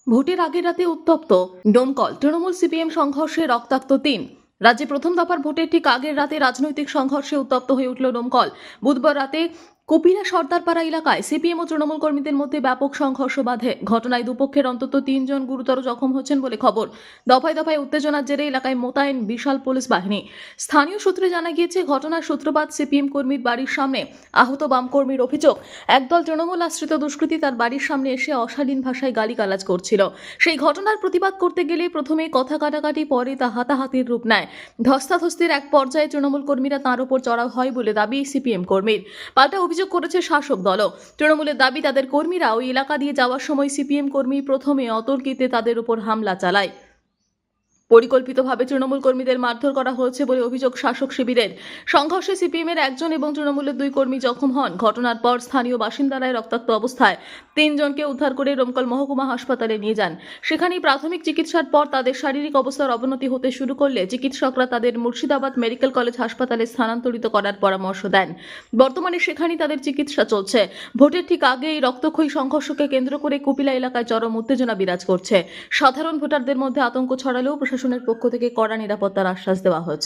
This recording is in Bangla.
ভোটের আগের রাতে উত্তপ্ত ডোমকল তৃণমূল সিপিএম সংঘর্ষে রক্তাক্ত ৩। রাজ্যে প্রথম দফার ভোটের ঠিক আগের রাতে রাজনৈতিক সংঘর্ষে উত্তপ্ত হয়ে উঠল ডোমকল। বুধবার রাতে কপিলা সর্দারপাড়া এলাকায় সিপিএম ও তৃণমূল কর্মীদের মধ্যে ব্যাপক সংঘর্ষ বাধে। ঘটনায় দুপক্ষের অন্তত ৩ জন গুরুতর জখম হচ্ছেন বলে খবর। দফায় দফায় উত্তেজনার জেরে এলাকায় মোতায়েন বিশাল পুলিশ বাহিনী। স্থানীয় সূত্রে জানা গিয়েছে, ঘটনার সূত্রপাত সিপিএম কর্মীর বাড়ির সামনে। আহত বাম কর্মীর অভিযোগ, একদল তৃণমূল আশ্রিত দুষ্কৃতী তার বাড়ির সামনে এসে অশালীন ভাষায় গালিগালাজ করছিল। সেই ঘটনার প্রতিবাদ করতে গেলে প্রথমে কথা কাটাকাটি, পরে তা হাতাহাতির রূপ নেয়। ধস্তাধস্তির এক পর্যায়ে তৃণমূল কর্মীরা তাঁর উপর চড়াও হয় বলে দাবি সিপিএম কর্মীর। পাল্টা অভিযোগ করেছে শাসক দলও। তৃণমূলের দাবি, তাদের কর্মীরা ওই এলাকা দিয়ে যাওয়ার সময় সিপিএম কর্মী প্রথমে অতর্কিতে তাদের উপর হামলা চালায়। পরিকল্পিতভাবে তৃণমূল কর্মীদের মারধর করা হয়েছে বলে অভিযোগ শাসক শিবিরের। সংঘর্ষে সিপিএমের একজন এবং তৃণমূলের 2 কর্মী জখম হন। ঘটনার পর স্থানীয় বাসিন্দারাই রক্তাক্ত অবস্থায় 3 জনকে উদ্ধার করে ডোমকল মহকুমা হাসপাতালে নিয়ে যান। সেখানেই প্রাথমিক চিকিৎসার পর তাদের শারীরিক অবস্থার অবনতি হতে শুরু করলে চিকিৎসকরা তাদের মুর্শিদাবাদ মেডিকেল কলেজ হাসপাতালে স্থানান্তরিত করার পরামর্শ দেন। বর্তমানে সেখানেই তাদের চিকিৎসা চলছে। ভোটের ঠিক আগে এই রক্তক্ষয়ী সংঘর্ষকে কেন্দ্র করে কপিলা এলাকায় চরম উত্তেজনা বিরাজ করছে। সাধারণ ভোটারদের মধ্যে আতঙ্ক ছড়ালেও প্রশাসনের পক্ষ থেকে কড়া নিরাপত্তার আশ্বাস দেওয়া হয়েছে।